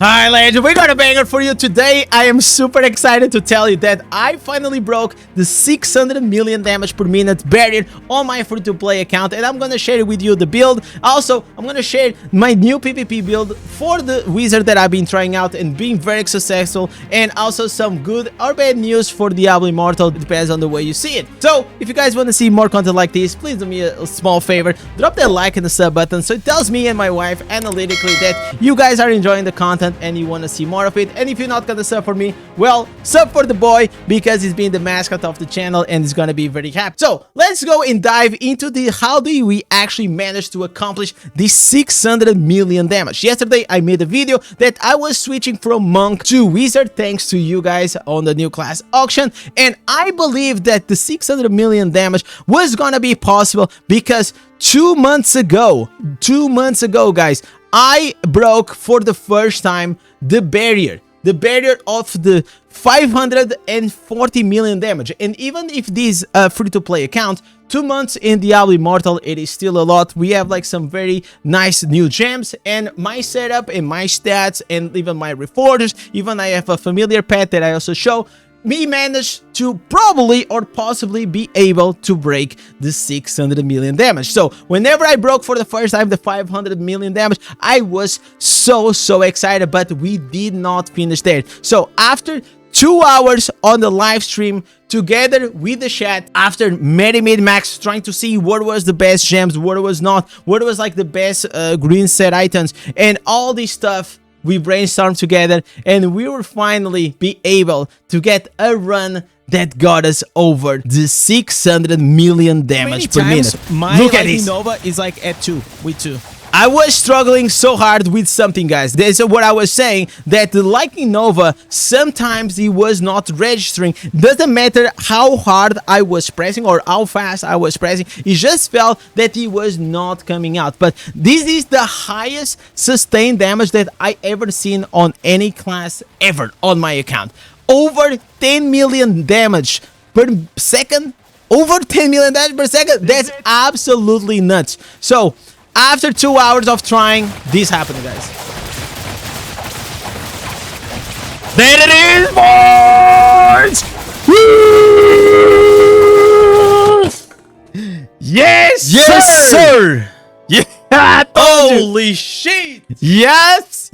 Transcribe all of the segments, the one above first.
Hi legend, we got a banger for you today. I am super excited to tell you that I finally broke the 600 million damage per minute barrier on my free-to-play account, and I'm gonna share with you the build. Also, I'm gonna share my new PvP build for the wizard that I've been trying out and being very successful, and also some good or bad news for Diablo Immortal. It depends on the way you see it. So, if you guys want to see more content like this, please do me a small favor, drop that like and the sub button so it tells me and my wife analytically that you guys are enjoying the content and you want to see more of it. And if you're not gonna sub for me, well, sub for the boy, because he's been the mascot of the channel and he's gonna be very happy. So let's go and dive into the how do we actually manage to accomplish this 600 million damage. Yesterday I made a video that I was switching from monk to wizard thanks to you guys on the new class auction, and I believe that the 600 million damage was gonna be possible because 2 months ago guys, I broke for the first time the barrier of the 540 million damage. And even if this free-to-play account, 2 months in Diablo Immortal, it is still a lot. We have like some very nice new gems, and my setup and my stats and even my reforgers, even I have a familiar pet that I also show, me managed to probably or possibly be able to break the 600 million damage. So whenever I broke for the first time the 500 million damage, I was so excited, but we did not finish there. So after 2 hours on the live stream together with the chat, after many mid-max trying to see what was the best gems, what was not, what was like the best green set items and all this stuff, we brainstormed together and we were finally be able to get a run that got us over the 600 million damage per minute. Look at this. Nova is like at 2 with 2. I was struggling so hard with something, guys. This is what I was saying, that the Lightning Nova, sometimes it was not registering. Doesn't matter how hard I was pressing or how fast I was pressing, it just felt that it was not coming out. But this is the highest sustained damage that I ever seen on any class ever on my account. Over 10 million damage per second. Over 10 million damage per second. That's absolutely nuts. So after 2 hours of trying, this happened, guys. There it is, boys! Yes, sir! Yeah, holy shit! Yes,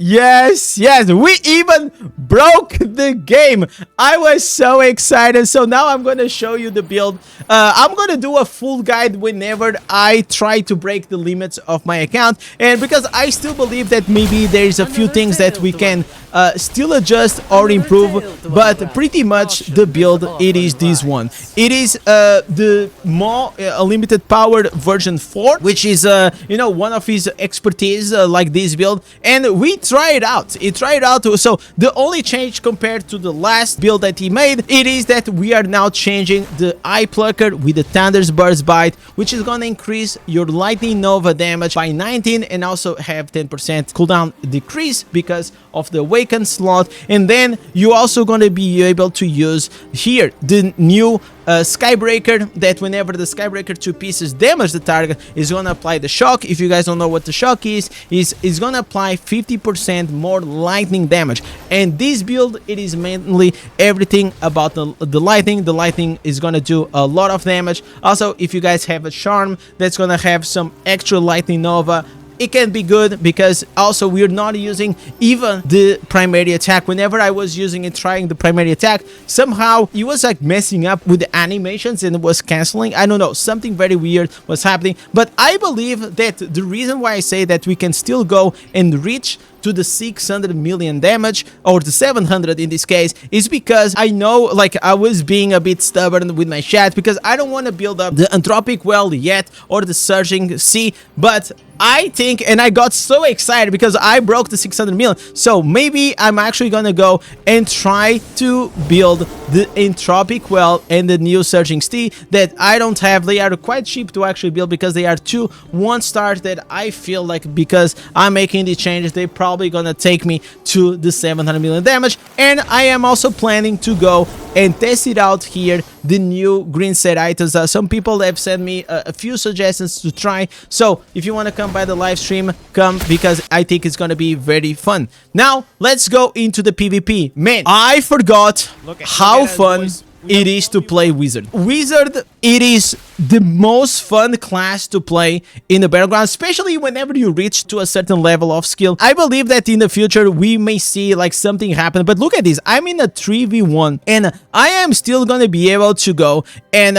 we even broke the game. I was so excited. So now I'm gonna show you the build. I'm gonna do a full guide whenever I try to break the limits of my account, and because I still believe that maybe there's a few things that we can still adjust or improve, but pretty much the build, it is this one. It is the more unlimited powered version 4, which is you know, one of his expertise like this build, and we try it out. So the only change compared to the last build that he made, it is that we are now changing the eye plucker with the Thunder's Burst Bite, which is gonna increase your Lightning Nova damage by 19 and also have 10% cooldown decrease because of the awaken slot. And then you also gonna be able to use here the new Skybreaker, that whenever the Skybreaker 2 pieces damage the target, is gonna apply the shock. If you guys don't know what the shock is gonna apply 50% more lightning damage. And this build, it is mainly everything about the lightning. The lightning is gonna do a lot of damage. Also, if you guys have a charm that's gonna have some extra lightning nova, it can be good, because also we're not using even the primary attack. Whenever I was using it, trying the primary attack, somehow it was like messing up with the animations and it was canceling. I don't know, something very weird was happening. But I believe that the reason why I say that we can still go and reach to the 600 million damage, or the 700 in this case, is because I know, like, I was being a bit stubborn with my chat because I don't want to build up the Anthropic Well yet or the Surging Sea, but I think, and I got so excited because I broke the 600 million, so maybe I'm actually gonna go and try to build the Anthropic Well and the new Surging Sea that I don't have. They are quite cheap to actually build because they are 2 1-stars that I feel like, because I'm making these changes, they probably gonna take me to the 700 million damage. And I am also planning to go and tested out here the new green set items. Some people have sent me a few suggestions to try, so if you want to come by the live stream, come, because I think it's gonna be very fun. Now let's go into the PvP. Man, I forgot how fun it is to play Wizard. Wizard, it is the most fun class to play in the battleground, especially whenever you reach to a certain level of skill. I believe that in the future we may see like something happen, but look at this. I'm in a 3v1 and I am still gonna be able to go and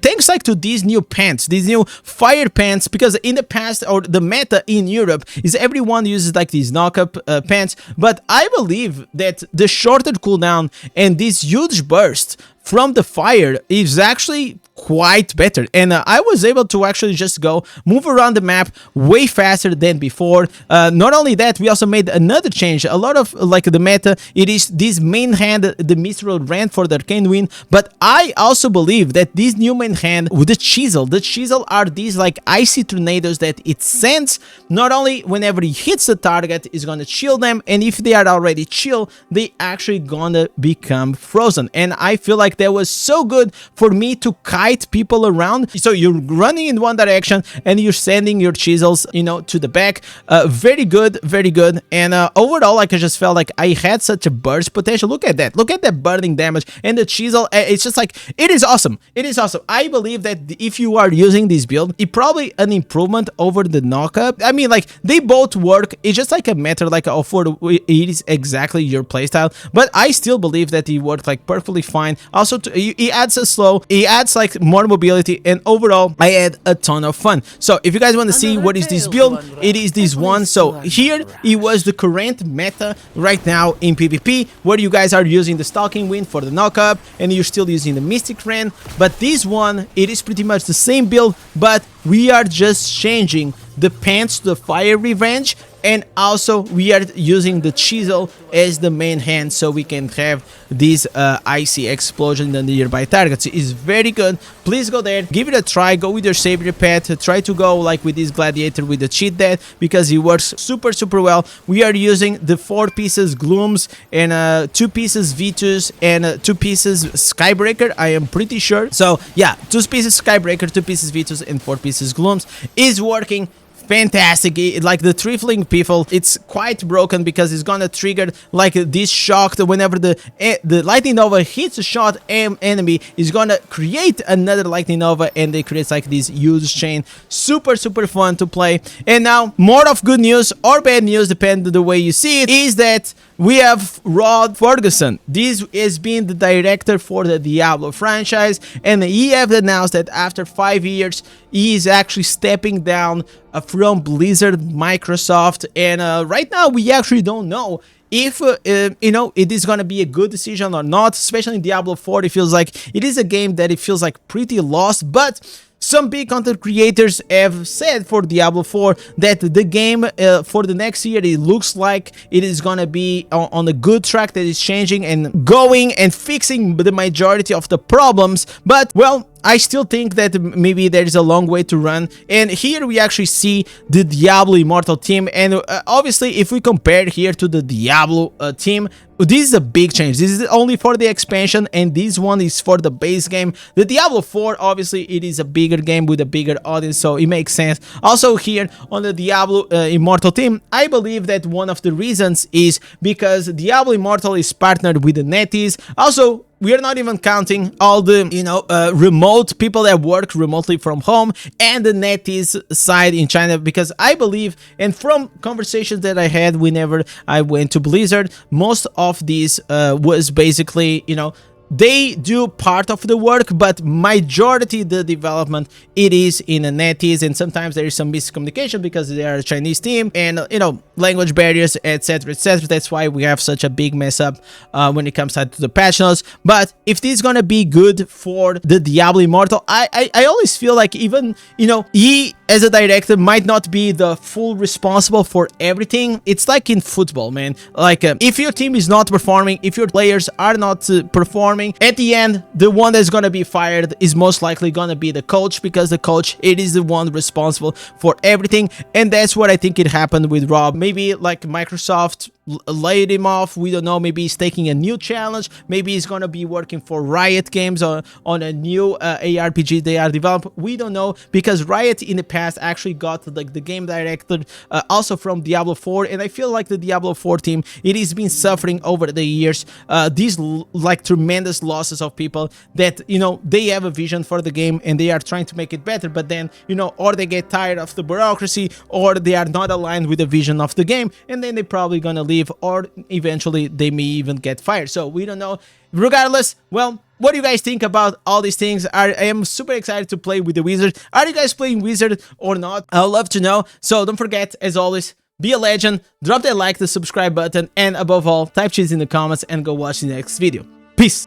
thanks like to these new pants, these new fire pants, because in the past, or the meta in Europe is everyone uses like these knockup pants, but I believe that the shorter cooldown and this huge burst from the fire is actually quite better, and I was able to actually just go move around the map way faster than before. Not only that, we also made another change. A lot of like the meta, it is this main hand, the Mithril Rand for the Arcane Wind, but I also believe that this new main hand with the chisel are these like icy tornadoes that it sends. Not only whenever it hits the target is gonna chill them, and if they are already chill, they actually gonna become frozen. And I feel like that was so good for me to kite people around. So you're running in one direction and you're sending your chisels, you know, to the back. Very good, very good. And overall, like, I just felt like I had such a burst potential. Look at that burning damage, and the chisel, it's just like, it is awesome. It is awesome. I believe that if you are using this build, it's probably an improvement over the knockup. I mean, like, they both work. It's just like a matter like for it is exactly your playstyle, but I still believe that it worked like perfectly fine. Also, he adds a slow, he adds like more mobility, and overall I had a ton of fun. So if you guys want to see what is this build, it is this one. So here it was the current meta right now in PvP, where you guys are using the Stalking Wind for the knockup and you're still using the Mystic Rend. But this one, it is pretty much the same build, but we are just changing the pants to the Fire Revenge, and also we are using the chisel as the main hand, so we can have this icy explosion on the nearby targets. It's very good. Please go there, give it a try, go with your savior pet, try to go like with this gladiator with the cheat death, because it works super well. We are using the 4 pieces glooms and 2 pieces V2s and 2 pieces skybreaker, I am pretty sure. So yeah, 2 pieces skybreaker, 2 pieces V2s and 4 pieces glooms is working fantastic. Like the trifling people, it's quite broken because it's gonna trigger like this shock whenever the lightning nova hits a shot enemy, is gonna create another lightning nova, and they create like this huge chain. Super fun to play. And now, more of good news or bad news, depending on the way you see it, is that we have Rod Ferguson. This has been the director for the Diablo franchise, and he have announced that after 5 years he is actually stepping down from Blizzard Microsoft. And right now we actually don't know if you know, it is gonna be a good decision or not. Especially in Diablo 4, it feels like it is a game that it feels like pretty lost, but some big content creators have said for Diablo 4 that the game for the next year, it looks like it is gonna be on a good track, that is changing and going and fixing the majority of the problems. But well, I still think that maybe there is a long way to run. And here we actually see the Diablo Immortal team, and obviously if we compare here to the Diablo team, this is a big change. This is only for the expansion, and this one is for the base game. The Diablo 4, obviously it is a bigger game with a bigger audience, so it makes sense. Also here on the Diablo Immortal team, I believe that one of the reasons is because Diablo Immortal is partnered with the NetEase. Also, we are not even counting all the, you know, remote people that work remotely from home, and the NetEase side in China, because I believe, and from conversations that I had whenever I went to Blizzard, most of these was basically, you know, they do part of the work, but majority the development, it is in a NetEase, and sometimes there is some miscommunication because they are a Chinese team, and you know, language barriers, etc, etc. That's why we have such a big mess up when it comes to the patch notes. But if this is gonna be good for the Diablo Immortal, I always feel like, even, you know, he as a director might not be the full responsible for everything. It's like in football, man. Like if your team is not performing, if your players are not performing, at the end, the one that's gonna be fired is most likely gonna be the coach, because the coach, it is the one responsible for everything. And that's what I think it happened with Rob. Maybe like Microsoft laid him off. We don't know, maybe he's taking a new challenge, maybe he's gonna be working for Riot Games on a new ARPG they are developing. We don't know, because Riot in the past actually got like the game director also from Diablo 4, and I feel like the Diablo 4 team, it has been suffering over the years these like tremendous losses of people that, you know, they have a vision for the game and they are trying to make it better, but then, you know, or they get tired of the bureaucracy, or they are not aligned with the vision of the game, and then they're probably gonna leave, or eventually they may even get fired. So we don't know. Regardless, well, what do you guys think about all these things? I am super excited to play with the Wizard. Are you guys playing Wizard or not? I'd love to know. So don't forget, as always, be a legend, drop that like, the subscribe button, and above all, type cheese in the comments and go watch the next video. Peace!